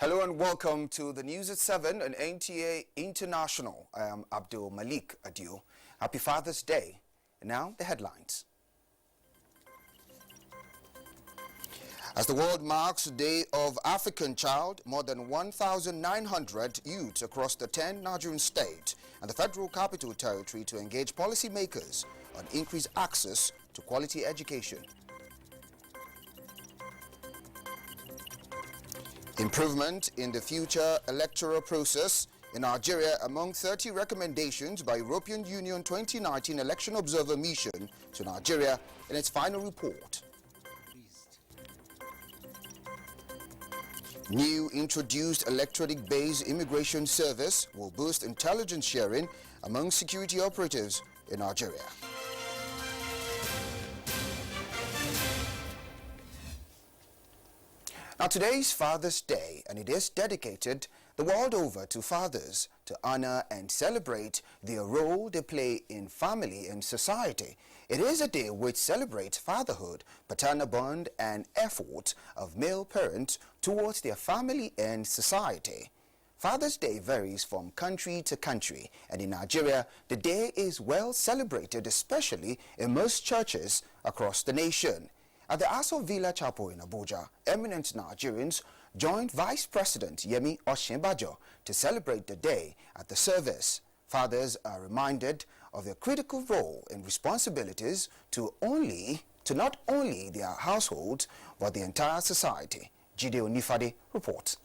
Hello and welcome to the News at 7 on NTA International. I am Abdul Malik Adio. Happy Father's Day. And now the headlines. As the world marks the Day of African Child, more than 1,900 youths across the 10 Nigerian states and the Federal Capital Territory to engage policymakers on increased access to quality education. Improvement in the future electoral process in Nigeria among 30 recommendations by European Union 2019 Election Observer Mission to Nigeria in its final report. New introduced electronic-based immigration service will boost intelligence sharing among security operatives in Nigeria. Now today is Father's Day, and it is dedicated the world over to fathers to honor and celebrate their role they play in family and society. It is a day which celebrates fatherhood, paternal bond and effort of male parents towards their family and society. Father's Day varies from country to country, and in Nigeria, the day is well celebrated, especially in most churches across the nation. At the AFCON Chapel in Abuja, eminent Nigerians joined Vice President Yemi Osinbajo to celebrate the day at the service. Fathers are reminded of their critical role and responsibilities to not only their households, but the entire society. Jide Onifade reports.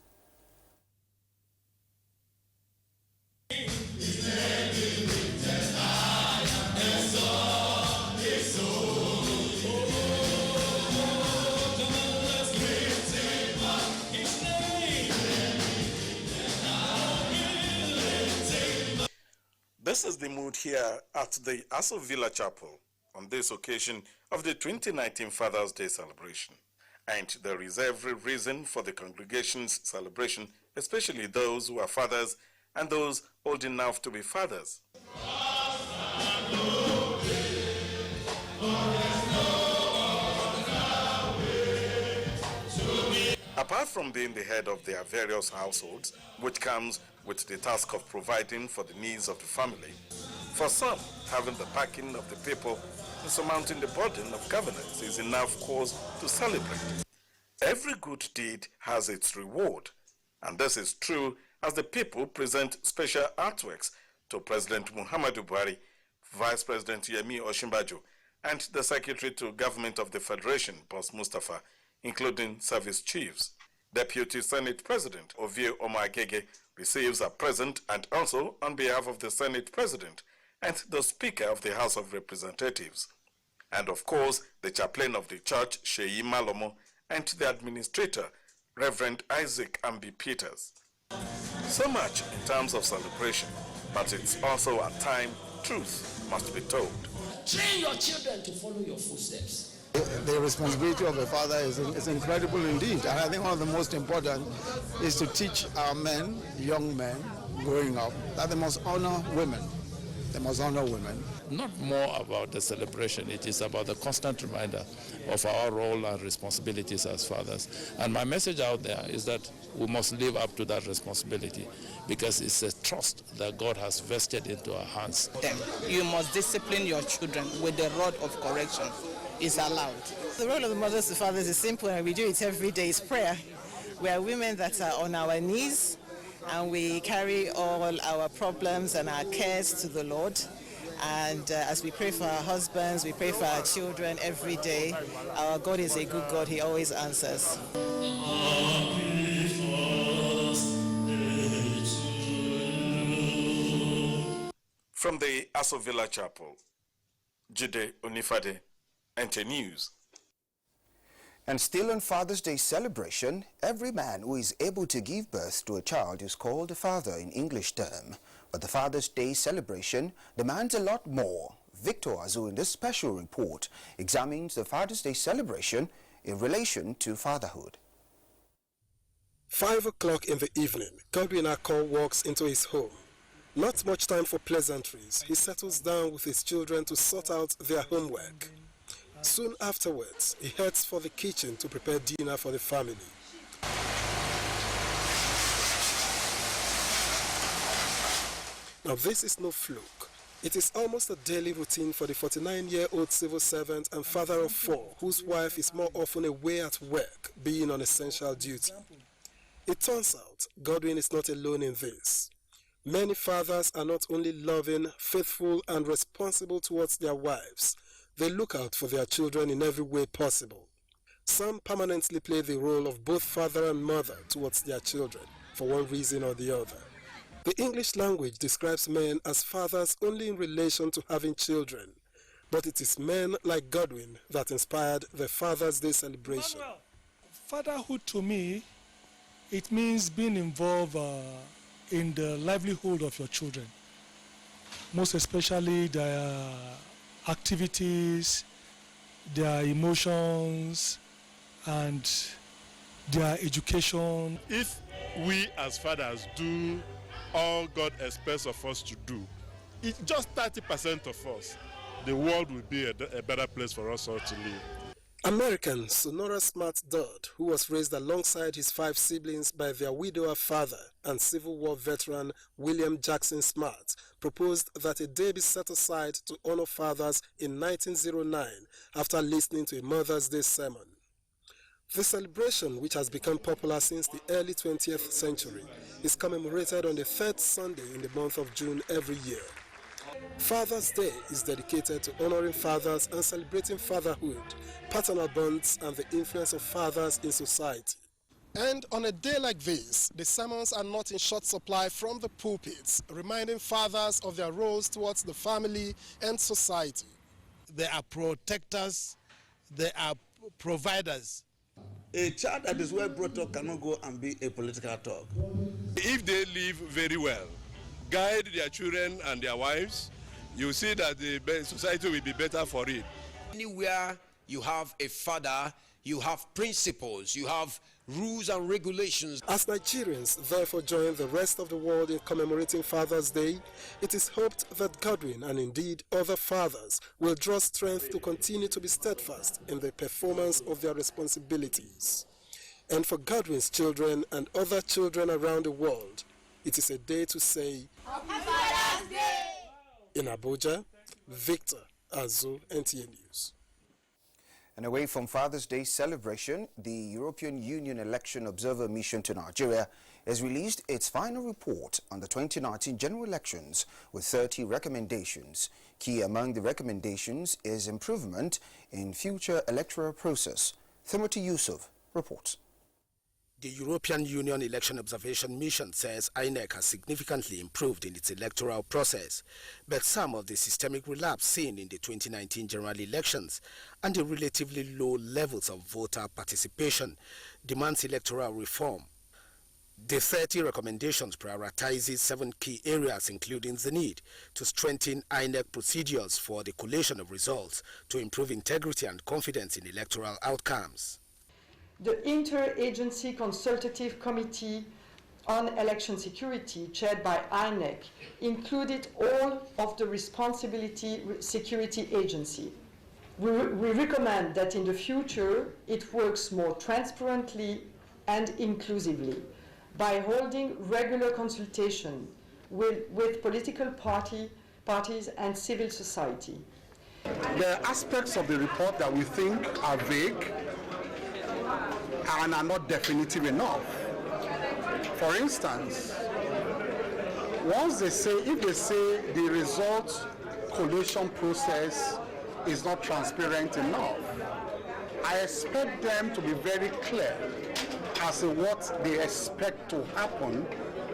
This is the mood here at the AFCON Chapel on this occasion of the 2019 Father's Day celebration. And there is every reason for the congregation's celebration, especially those who are fathers and those old enough to be fathers. Apart from being the head of their various households, which comes with the task of providing for the needs of the family, for some, having the backing of the people and surmounting the burden of governance is enough cause to celebrate. Every good deed has its reward, and this is true as the people present special artworks to President Muhammadu Buhari, Vice President Yemi Osinbajo, and the Secretary to Government of the Federation, Boss Mustafa, including service chiefs. Deputy Senate President Ovie Omagege receives a present, and also on behalf of the Senate President and the Speaker of the House of Representatives. And of course, the chaplain of the church, Sheyi Malomo, and the administrator, Reverend Isaac Ambi Peters. So much in terms of celebration, but it's also a time truth must be told. Train your children to follow your footsteps. The responsibility of a father is incredible indeed. And I think one of the most important is to teach our men, young men growing up, that they must honor women. They must honor women. Not more about the celebration, it is about the constant reminder of our role and responsibilities as fathers. And my message out there is that we must live up to that responsibility, because it's a trust that God has vested into our hands. You must discipline your children with the rod of correction. Is allowed. The role of the mothers to fathers is simple, and we do it every day. It's prayer. We are women that are on our knees, and we carry all our problems and our cares to the Lord. And as we pray for our husbands, we pray for our children every day. Our God is a good God. He always answers. From the AFCON Chapel, Jide Onifade, NTA News. And still on Father's Day celebration, every man who is able to give birth to a child is called a father in English term. But the Father's Day celebration demands a lot more. Victor Azu in this special report examines the Father's Day celebration in relation to fatherhood. 5 o'clock in the evening, Godwin Akol walks into his home. Not much time for pleasantries. He settles down with his children to sort out their homework. Soon afterwards, he heads for the kitchen to prepare dinner for the family. Now this is no fluke. It is almost a daily routine for the 49-year-old civil servant and father of 4, whose wife is more often away at work, being on essential duty. It turns out Godwin is not alone in this. Many fathers are not only loving, faithful, and responsible towards their wives, they look out for their children in every way possible. Some permanently play the role of both father and mother towards their children, for one reason or the other. The English language describes men as fathers only in relation to having children, but it is men like Godwin that inspired the Father's Day celebration. Fatherhood to me, it means being involved in the livelihood of your children, most especially their activities, their emotions, and their education. If we as fathers do all God expects of us to do, it's just 30% of us, the world will be a better place for us all to live. American Sonora Smart Dodd, who was raised alongside his 5 siblings by their widower father and Civil War veteran William Jackson Smart, proposed that a day be set aside to honor fathers in 1909 after listening to a Mother's Day sermon. The celebration, which has become popular since the early 20th century, is commemorated on the 3rd Sunday in the month of June every year. Father's Day is dedicated to honoring fathers and celebrating fatherhood, paternal bonds, and the influence of fathers in society. And on a day like this, the sermons are not in short supply from the pulpits, reminding fathers of their roles towards the family and society. They are protectors, they are providers. A child that is well brought up cannot go and be a political talk. If they live very well, guide their children and their wives, you see that the society will be better for it. Anywhere you have a father, you have principles, you have rules and regulations. As Nigerians therefore join the rest of the world in commemorating Father's Day, it is hoped that Godwin and indeed other fathers will draw strength to continue to be steadfast in the performance of their responsibilities. And for Godwin's children and other children around the world, it is a day to say, Happy Father's Day! In Abuja, Victor Azu, NTA News. And away from Father's Day celebration, the European Union Election Observer Mission to Nigeria has released its final report on the 2019 general elections with 30 recommendations. Key among the recommendations is improvement in future electoral process. Timothy Yusuf reports. The European Union Election Observation Mission says INEC has significantly improved in its electoral process, but some of the systemic relapse seen in the 2019 general elections and the relatively low levels of voter participation demands electoral reform. The 30 recommendations prioritizes 7 key areas, including the need to strengthen INEC procedures for the collation of results to improve integrity and confidence in electoral outcomes. The Interagency Consultative Committee on Election Security, chaired by INEC, included all of the responsibility security agency. We recommend that in the future it works more transparently and inclusively by holding regular consultation with political parties and civil society. There are aspects of the report that we think are vague and are not definitive enough. For instance, if they say the result collation process is not transparent enough, I expect them to be very clear as to what they expect to happen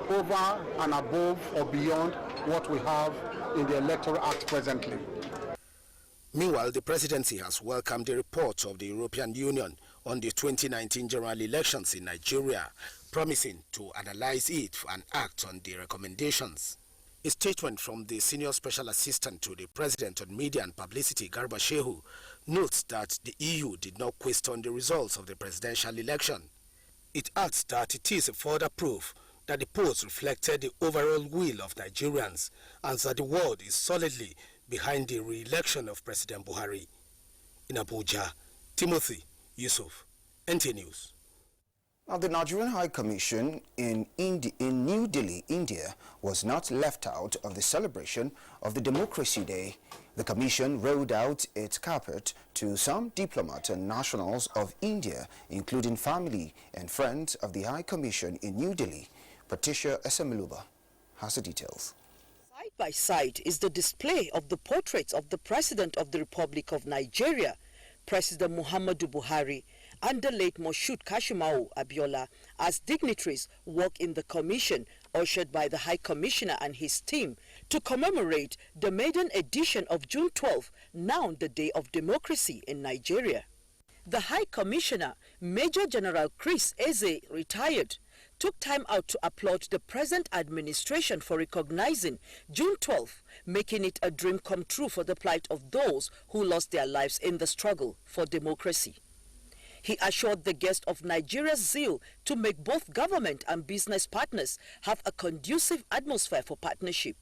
over and above or beyond what we have in the Electoral Act presently. Meanwhile, the presidency has welcomed the report of the European Union on the 2019 general elections in Nigeria, promising to analyze it and act on the recommendations. A statement from the Senior Special Assistant to the President on Media and Publicity, Garba Shehu, notes that the EU did not question the results of the presidential election. It adds that it is a further proof that the polls reflected the overall will of Nigerians and that the world is solidly behind the re-election of President Buhari. In Abuja, Timothy Yusuf, NTA News. Now, the Nigerian High Commission in New Delhi, India, was not left out of the celebration of the Democracy Day. The Commission rolled out its carpet to some diplomats and nationals of India, including family and friends of the High Commission in New Delhi. Patricia Esemiluba has the details. Side by side is the display of the portraits of the President of the Republic of Nigeria, President Muhammadu Buhari, and the late Moshood Kashimawo Abiola as dignitaries work in the commission ushered by the High Commissioner and his team to commemorate the maiden edition of June 12, now the Day of Democracy in Nigeria. The High Commissioner, Major General Chris Eze, retired, took time out to applaud the present administration for recognizing June 12, making it a dream come true for the plight of those who lost their lives in the struggle for democracy. He assured the guest of Nigeria's zeal to make both government and business partners have a conducive atmosphere for partnership.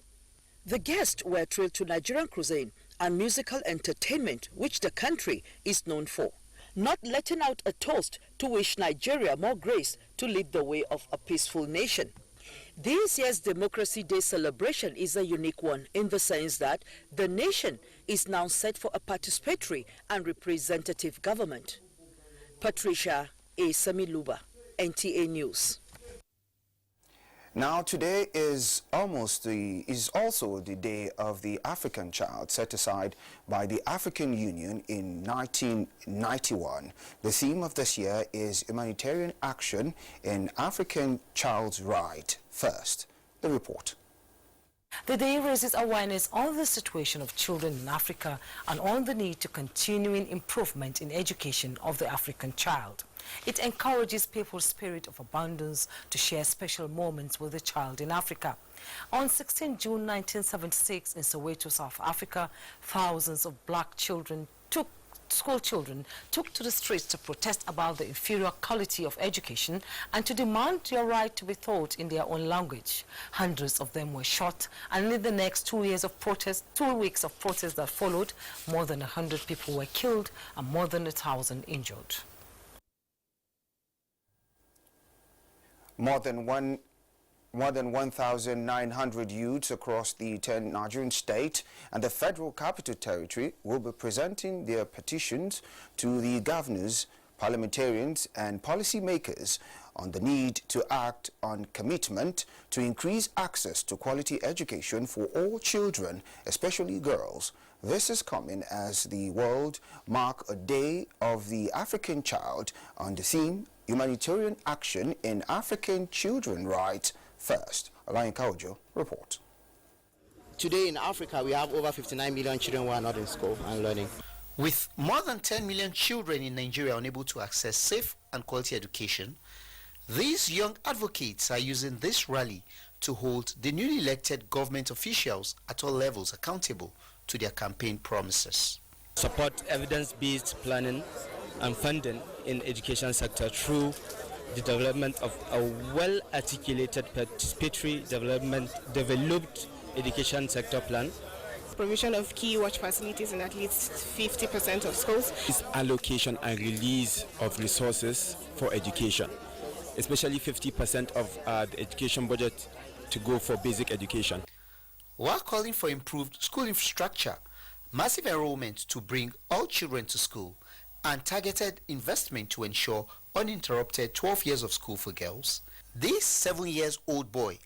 The guests were thrilled to Nigerian cuisine and musical entertainment, which the country is known for, not letting out a toast to wish Nigeria more grace to lead the way of a peaceful nation. This year's Democracy Day celebration is a unique one in the sense that the nation is now set for a participatory and representative government. Patricia Esemiluba, NTA News. Now, today is also the Day of the African Child, set aside by the African Union in 1991. The theme of this year is humanitarian action in African child's right first. The report. The day raises awareness on the situation of children in Africa and on the need to continuing improvement in education of the African child. It encourages people's spirit of abundance to share special moments with the child in Africa. On 16 June 1976 in Soweto, South Africa, thousands of black school children took to the streets to protest about the inferior quality of education and to demand their right to be taught in their own language. Hundreds of them were shot, and in the next 2 weeks of protest that followed, more than 100 people were killed and more than 1,000 injured. More than 1,900 youths across the 10 Nigerian states and the Federal Capital Territory will be presenting their petitions to the governors, parliamentarians and policymakers on the need to act on commitment to increase access to quality education for all children, especially girls. This is coming as the world mark a Day of the African Child on the theme Humanitarian Action in African Children Rights First. Alain Kaujo report. Today in Africa, we have over 59 million children who are not in school and learning. With more than 10 million children in Nigeria unable to access safe and quality education, these young advocates are using this rally to hold the newly elected government officials at all levels accountable to their campaign promises. Support evidence-based planning and funding in education sector through the development of a well-articulated participatory developed education sector plan. Provision of key watch facilities in at least 50% of schools. This allocation and release of resources for education, especially 50% of the education budget to go for basic education. While calling for improved school infrastructure, massive enrollment to bring all children to school, and targeted investment to ensure uninterrupted 12 years of school for girls, this 7-year-old boy,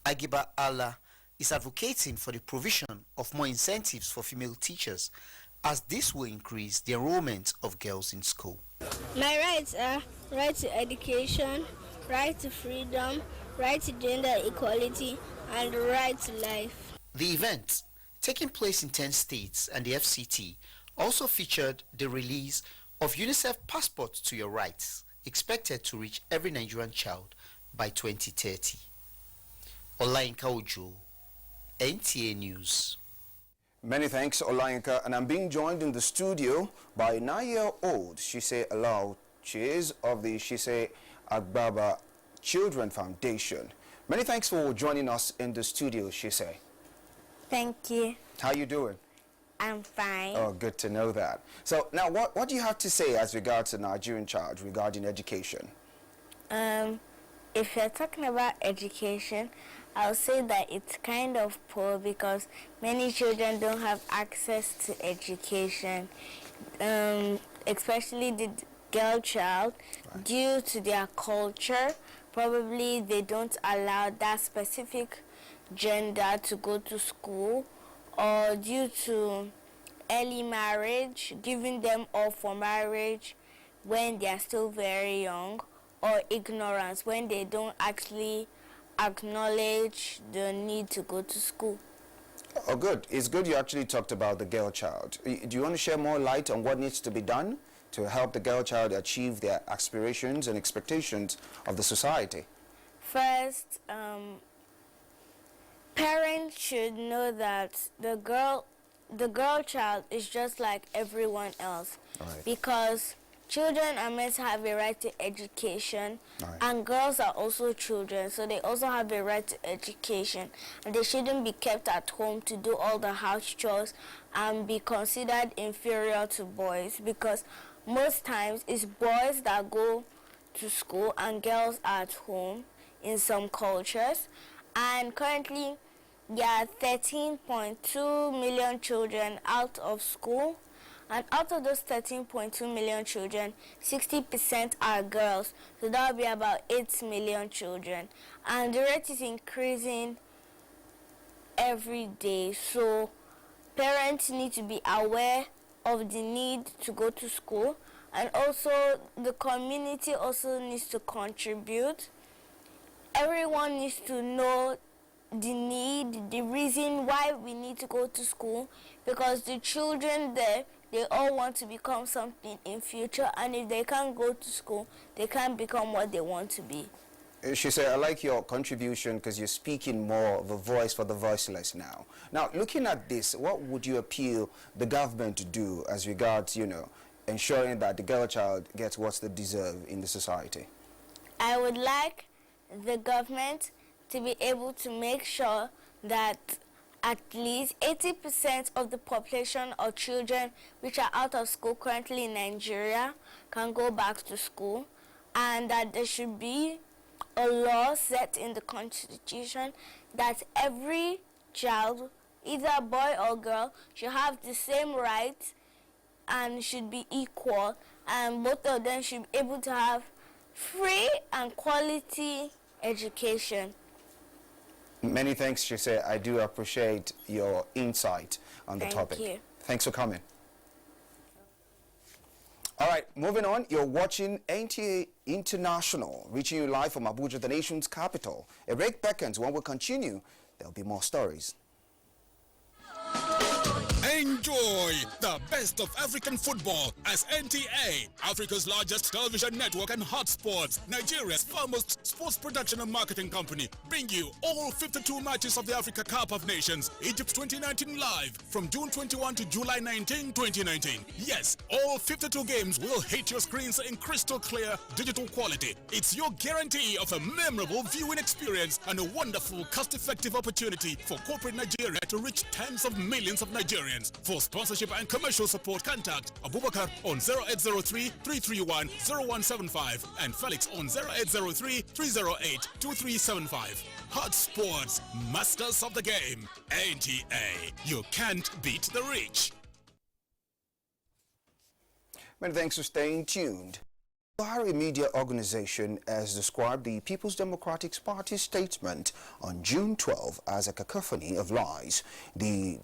Agiba Allah, is advocating for the provision of more incentives for female teachers, as this will increase the enrollment of girls in school. My rights are right to education, right to freedom, right to gender equality, and right to life. The event, taking place in 10 states and the FCT, also featured the release of UNICEF Passport to Your Rights, expected to reach every Nigerian child by 2030. Olainka Ojo, NTA News. Many thanks, Olainka, and I'm being joined in the studio by a 9-year-old Shise Alao. She is of the Shise Agbaba Children Foundation. Many thanks for joining us in the studio, Shise. Thank you. How you doing? I'm fine. Oh, good to know that. So now what do you have to say as regards the Nigerian child regarding education? If you're talking about education, I'll say that it's kind of poor because many children don't have access to education, especially the girl child, due to their culture. Probably they don't allow that specific gender to go to school, or due to early marriage, giving them up for marriage when they are still very young, or ignorance when they don't actually acknowledge the need to go to school. Oh, good. It's good you actually talked about the girl child. Do you want to share more light on what needs to be done to help the girl child achieve their aspirations and expectations of the society? First, parents should know that the girl child is just like everyone else, because children are meant to have a right to education, and girls are also children, so they also have a right to education, and they shouldn't be kept at home to do all the house chores and be considered inferior to boys, because most times it's boys that go to school and girls are at home in some cultures. And currently there are 13.2 million children out of school, and out of those 13.2 million children, 60% are girls, so that will be about 8 million children, and the rate is increasing every day. So parents need to be aware of the need to go to school, and also the community also needs to contribute. Everyone needs to know the need, the reason why we need to go to school, because the children there, they all want to become something in future, and if they can't go to school, they can't become what they want to be. She said, I like your contribution because you're speaking more of a voice for the voiceless now. Now, looking at this, what would you appeal the government to do as regards, ensuring that the girl child gets what they deserve in the society? I would like the government to be able to make sure that at least 80% of the population of children which are out of school currently in Nigeria can go back to school, and that there should be a law set in the constitution that every child, either boy or girl, should have the same rights and should be equal, and both of them should be able to have free and quality education. Many thanks, she said. I do appreciate your insight on the topic. Thank you. Thanks for coming. All right, moving on, you're watching NTA International, reaching you live from Abuja, the nation's capital. A break beckons. When we continue, there'll be more stories. Enjoy the best of African football as NTA, Africa's largest television network and hotspots, Nigeria's foremost sports production and marketing company, bring you all 52 matches of the Africa Cup of Nations, Egypt 2019 live from June 21 to July 19, 2019. Yes, all 52 games will hit your screens in crystal clear digital quality. It's your guarantee of a memorable viewing experience and a wonderful cost-effective opportunity for corporate Nigeria to reach tens of millions of Nigerians. For sponsorship and commercial support, contact Abubakar on 0803-331-0175 and Felix on 0803-308-2375. Hot Sports, masters of the game. NTA, you can't beat the reach. Many thanks for staying tuned. The Buhari Media Organization has described the People's Democratic Party's statement on June 12 as a cacophony of lies. The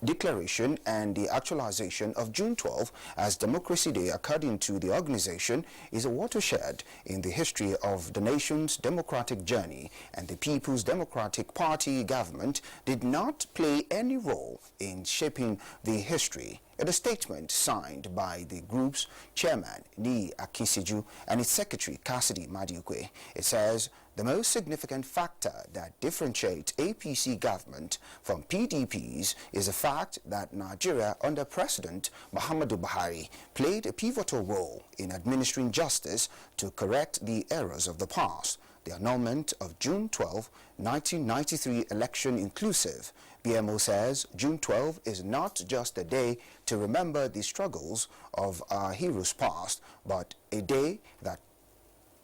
declaration and the actualization of June 12 as Democracy Day, according to the organization, is a watershed in the history of the nation's democratic journey, and the People's Democratic Party government did not play any role in shaping the history. In a statement signed by the group's chairman, Ni Akisiju, and its secretary, Cassidy Madiukwe, it says the most significant factor that differentiates APC government from PDP's is the fact that Nigeria under President Muhammadu Buhari played a pivotal role in administering justice to correct the errors of the past. The annulment of June 12, 1993 election inclusive. BMO says June 12 is not just a day to remember the struggles of our heroes past, but a day that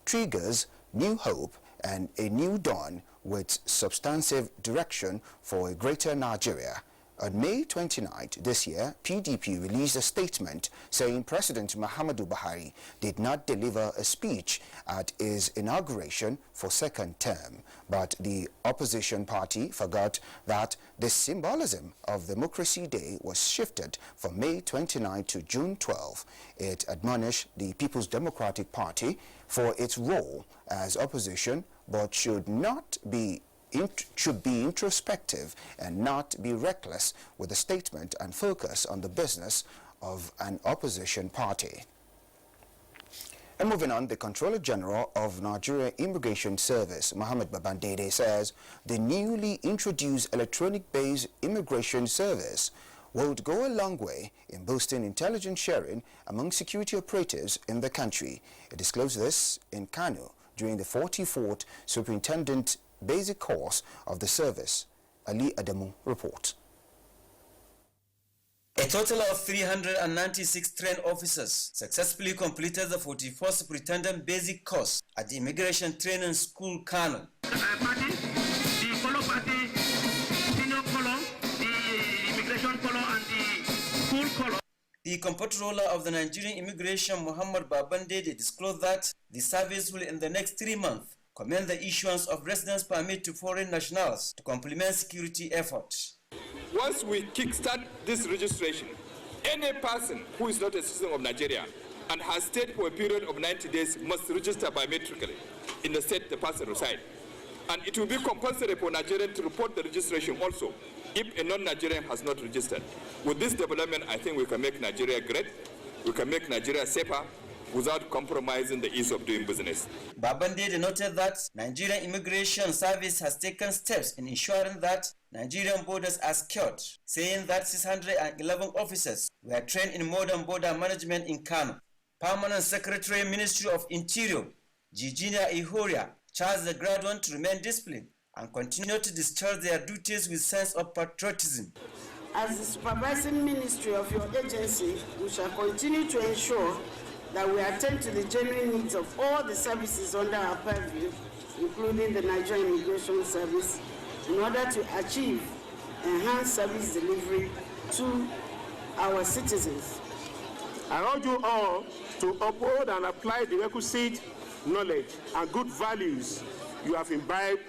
triggers new hope and a new dawn with substantive direction for a greater Nigeria. On May 29th this year, PDP released a statement saying President Muhammadu Buhari did not deliver a speech at his inauguration for second term, but the opposition party forgot that the symbolism of Democracy Day was shifted from May 29 to June 12. It admonished the People's Democratic Party for its role as opposition, but should be introspective and not be reckless with the statement and focus on the business of an opposition party. And moving on, the Controller General of Nigerian Immigration Service, Mohammed Babandede, says the newly introduced electronic-based immigration service would go a long way in boosting intelligence sharing among security operatives in the country. He disclosed this in Kano during the 44th Superintendent Basic course of the service. Ali Adamu reports. A total of 396 trained officers successfully completed the 44th Superintendent Basic course at the Immigration Training School, Kano. The color party, senior color, the immigration color, and the school color. The comptroller of the Nigerian Immigration, Muhammad Babandede, disclosed that the service will, in the next 3 months, commence the issuance of residence permit to foreign nationals to complement security efforts. Once we kickstart this registration, any person who is not a citizen of Nigeria and has stayed for a period of 90 days must register biometrically in the state the person resides. And it will be compulsory for Nigerians to report the registration also if a non-Nigerian has not registered. With this development, I think we can make Nigeria great, we can make Nigeria safer, without compromising the ease of doing business. Babandede noted that Nigerian Immigration Service has taken steps in ensuring that Nigerian borders are secured, saying that 611 officers were trained in modern border management in Kano. Permanent Secretary, Ministry of Interior, Virginia Ihoria, charged the graduates to remain disciplined and continue to discharge their duties with sense of patriotism. As the supervising ministry of your agency, we shall continue to ensure that we attend to the genuine needs of all the services under our purview, including the Nigerian Immigration Service, in order to achieve enhanced service delivery to our citizens. I urge you all to uphold and apply the requisite knowledge and good values you have imbibed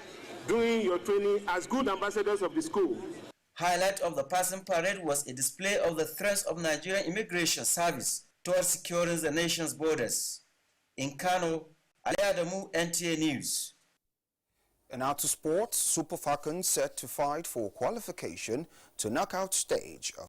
during your training as good ambassadors of the school. Highlight of the passing parade was a display of the threats of Nigerian Immigration Service towards securing the nation's borders. In Kano, Ali Adamu, NTA News. And now to sports, Super Falcons set to fight for qualification to knockout stage of